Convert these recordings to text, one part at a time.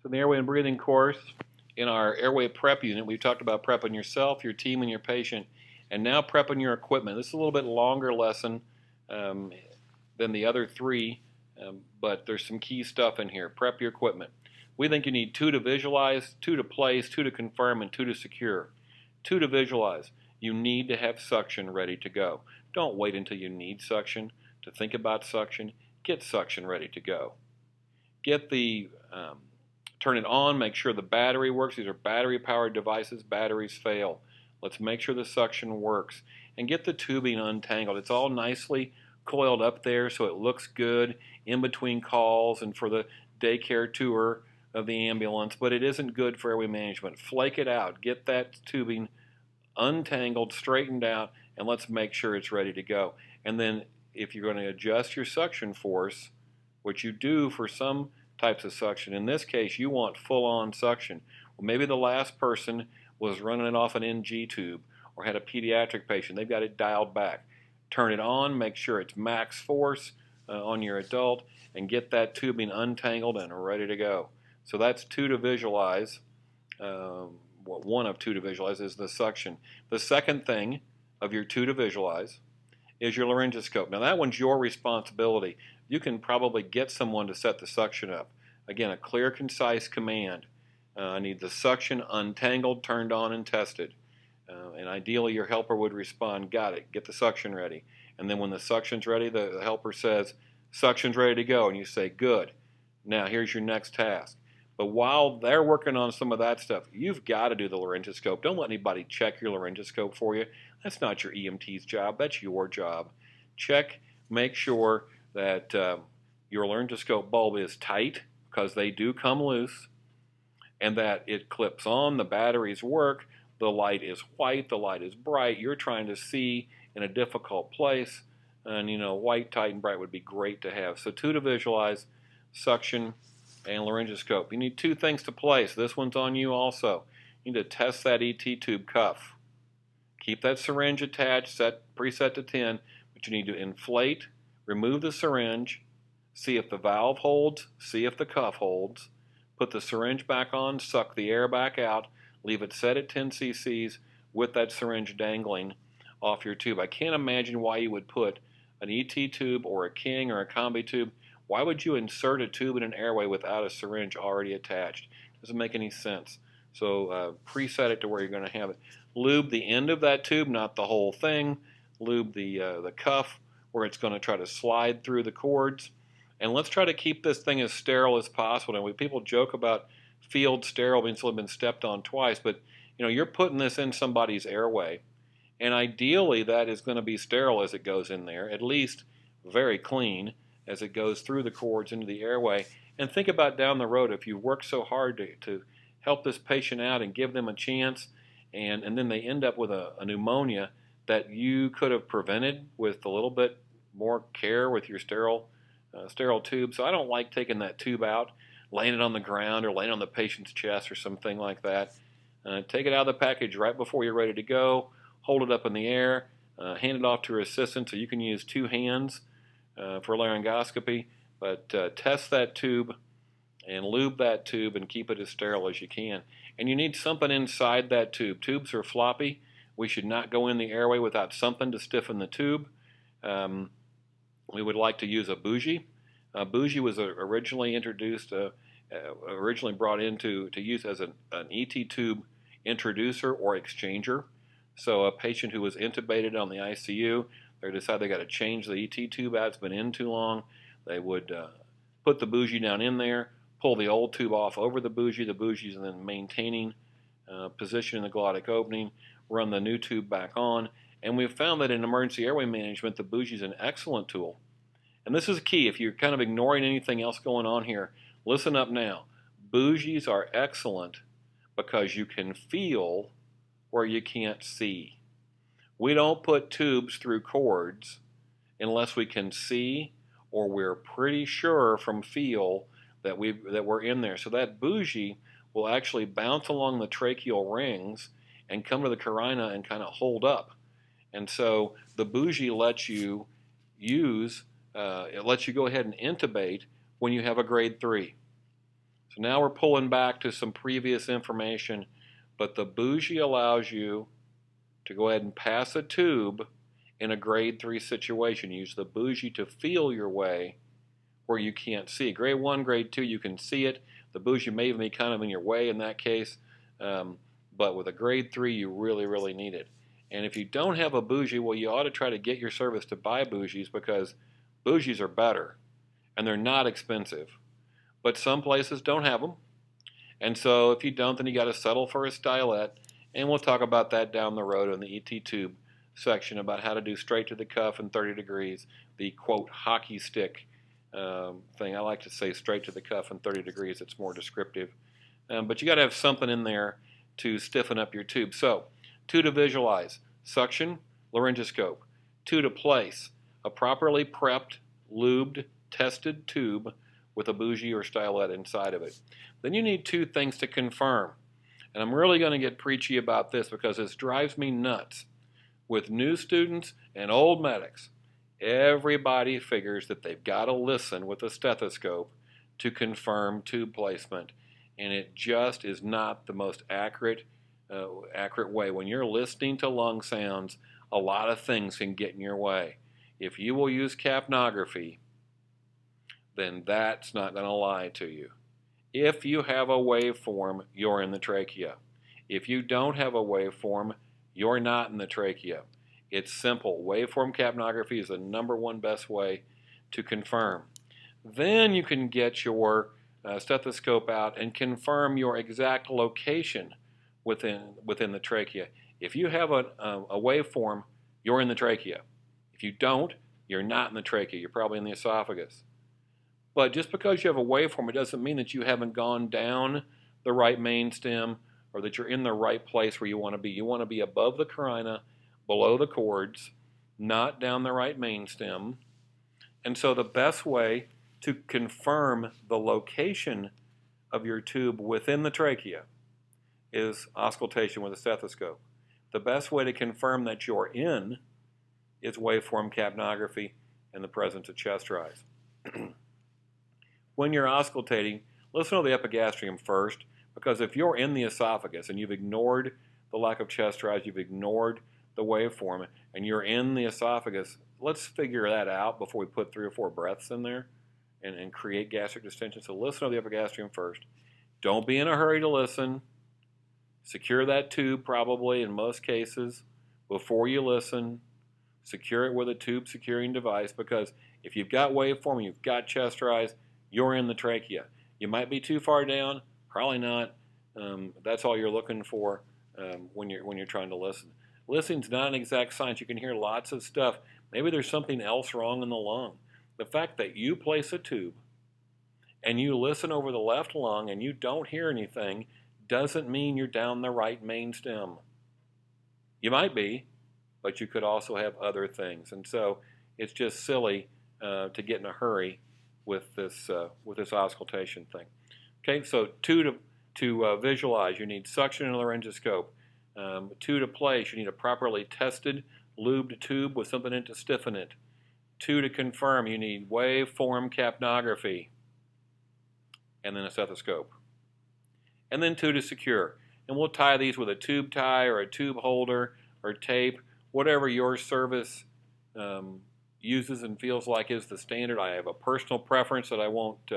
So in the airway and breathing course, in our airway prep unit, we've talked about prepping yourself, your team, and your patient, and now prepping your equipment. This is a little bit longer lesson than the other three, but there's some key stuff in here. Prep your equipment. We think you need 2 to visualize, 2 to place, 2 to confirm, and 2 to secure. 2 to visualize. You need to have suction ready to go. Don't wait until you need suction to think about suction. Get suction ready to go. Get the turn it on, make sure the battery works. These are battery-powered devices. Batteries fail. Let's make sure the suction works. And get the tubing untangled. It's all nicely coiled up there so it looks good in between calls and for the daycare tour of the ambulance, but it isn't good for airway management. Flake it out. Get that tubing untangled, straightened out, and let's make sure it's ready to go. And then if you're going to adjust your suction force, which you do for some types of suction, in this case you want full-on suction. Well, maybe the last person was running it off an NG tube or had a pediatric patient. They've got it dialed back. Turn it on, make sure it's max force on your adult, and get that tubing untangled and ready to go. So that's 2 to visualize. One of 2 to visualize is the suction. The second thing of your 2 to visualize is your laryngoscope. Now that one's your responsibility. You can probably get someone to set the suction up. Again, a clear, concise command. I need the suction untangled, turned on, and tested. And ideally your helper would respond, got it, get the suction ready. And then when the suction's ready, the helper says, suction's ready to go, and you say, good. Now here's your next task. But while they're working on some of that stuff, you've got to do the laryngoscope. Don't let anybody check your laryngoscope for you. That's not your EMT's job. That's your job. Check, make sure that your laryngoscope bulb is tight, because they do come loose, and that it clips on, the batteries work, the light is white, the light is bright. You're trying to see in a difficult place, and white, tight, and bright would be great to have. So 2 to visualize, suction, and laryngoscope. You need 2 things to place. This one's on you also. You need to test that ET tube cuff. Keep that syringe attached, preset to 10, but you need to inflate, remove the syringe, see if the valve holds, see if the cuff holds, put the syringe back on, suck the air back out, leave it set at 10 cc's with that syringe dangling off your tube. I can't imagine why you would put an ET tube or a King or a combi tube. Why would you insert a tube in an airway without a syringe already attached? Doesn't make any sense. So preset it to where you're going to have it. Lube the end of that tube, not the whole thing. Lube the cuff where it's going to try to slide through the cords. And let's try to keep this thing as sterile as possible. Now, people joke about field sterile means it's only been stepped on twice, but you're putting this in somebody's airway, and ideally that is going to be sterile as it goes in there, at least very clean as it goes through the cords into the airway. And think about down the road, if you work so hard to help this patient out and give them a chance, and then they end up with a pneumonia that you could have prevented with a little bit more care with your sterile tube. So I don't like taking that tube out, laying it on the ground or laying on the patient's chest or something like that. Take it out of the package right before you're ready to go. Hold it up in the air. Hand it off to your assistant so you can use 2 hands for laryngoscopy. But test that tube and lube that tube and keep it as sterile as you can. And you need something inside that tube. Tubes are floppy. We should not go in the airway without something to stiffen the tube. We would like to use a bougie. A bougie was originally introduced, originally brought into use as an ET tube introducer or exchanger. So a patient who was intubated on the ICU, they decided they got to change the ET tube out. It's been in too long. They would put the bougie down in there, pull the old tube off over the bougie. The bougie's then maintaining position in the glottic opening, run the new tube back on. And we've found that in emergency airway management, the bougie is an excellent tool. And this is key. If you're kind of ignoring anything else going on here, listen up now. Bougies are excellent because you can feel where you can't see. We don't put tubes through cords unless we can see or we're pretty sure from feel that we're in there. So that bougie will actually bounce along the tracheal rings and come to the carina and kind of hold up. And so the bougie lets you it lets you go ahead and intubate when you have a grade 3. So now we're pulling back to some previous information, but the bougie allows you to go ahead and pass a tube in a grade 3 situation. Use the bougie to feel your way where you can't see. Grade 1, grade 2, you can see it. The bougie may even be kind of in your way in that case, but with a grade 3, you really, really need it. And if you don't have a bougie, well, you ought to try to get your service to buy bougies, because bougies are better and they're not expensive. But some places don't have them. And so if you don't, then you got to settle for a stylet. And we'll talk about that down the road in the ET tube section, about how to do straight to the cuff and 30 degrees, the quote hockey stick thing. I like to say straight to the cuff and 30 degrees. It's more descriptive. But you got to have something in there to stiffen up your tube. So 2 to visualize, suction, laryngoscope. 2 to place, a properly prepped, lubed, tested tube with a bougie or stylet inside of it. Then you need 2 things to confirm. And I'm really going to get preachy about this, because this drives me nuts. With new students and old medics, everybody figures that they've got to listen with a stethoscope to confirm tube placement. And it just is not the most accurate way. When you're listening to lung sounds, a lot of things can get in your way. If you will use capnography, then that's not going to lie to you. If you have a waveform, you're in the trachea. If you don't have a waveform, you're not in the trachea. It's simple. Waveform capnography is the #1 best way to confirm. Then you can get your stethoscope out and confirm your exact location within the trachea. If you have a waveform, you're in the trachea. If you don't, you're not in the trachea. You're probably in the esophagus. But just because you have a waveform, it doesn't mean that you haven't gone down the right main stem, or that you're in the right place where you want to be. You want to be above the carina, below the cords, not down the right main stem. And so the best way to confirm the location of your tube within the trachea is auscultation with a stethoscope. The best way to confirm that you're in is waveform capnography in the presence of chest rise. When you're auscultating, listen to the epigastrium first, because if you're in the esophagus and you've ignored the lack of chest rise, you've ignored the waveform, and you're in the esophagus, let's figure that out before we put 3 or 4 breaths in there and create gastric distension. So listen to the epigastrium first. Don't be in a hurry to listen. Secure that tube, probably in most cases, before you listen. Secure it with a tube securing device, because if you've got waveform, you've got chest rise, you're in the trachea. You might be too far down, probably not. That's all you're looking for when you're trying to listen. Listening's not an exact science. You can hear lots of stuff. Maybe there's something else wrong in the lung. The fact that you place a tube and you listen over the left lung and you don't hear anything doesn't mean you're down the right main stem. You might be, but you could also have other things. And so it's just silly to get in a hurry with this auscultation thing. Okay, so 2 to visualize, you need suction and laryngoscope. 2 to place, you need a properly tested, lubed tube with something in to stiffen it. 2 to confirm, you need waveform capnography, and then a stethoscope. And then 2 to secure. And we'll tie these with a tube tie or a tube holder or tape, whatever your service uses and feels like is the standard. I have a personal preference that I won't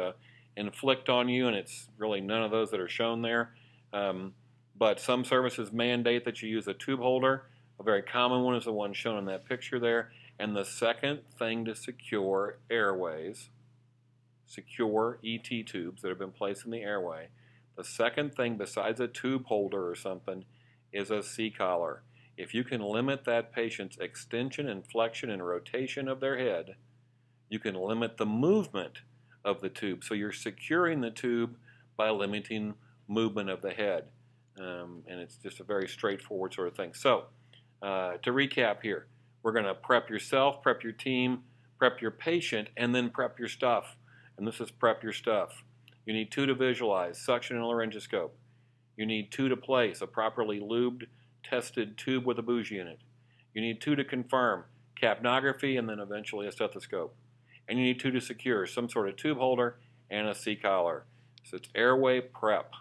inflict on you, and it's really none of those that are shown there. But some services mandate that you use a tube holder. A very common one is the one shown in that picture there. And the second thing to secure airways, secure ET tubes that have been placed in the airway, the second thing besides a tube holder or something is a C-collar. If you can limit that patient's extension and flexion and rotation of their head, you can limit the movement of the tube. So you're securing the tube by limiting movement of the head. And it's just a very straightforward sort of thing. So to recap here, we're going to prep yourself, prep your team, prep your patient, and then prep your stuff. And this is prep your stuff. You need 2 to visualize, suction and laryngoscope. You need 2 to place, a properly lubed, tested tube with a bougie in it. You need 2 to confirm, capnography, and then eventually a stethoscope. And you need 2 to secure, some sort of tube holder and a C-collar. So it's Airway Prep.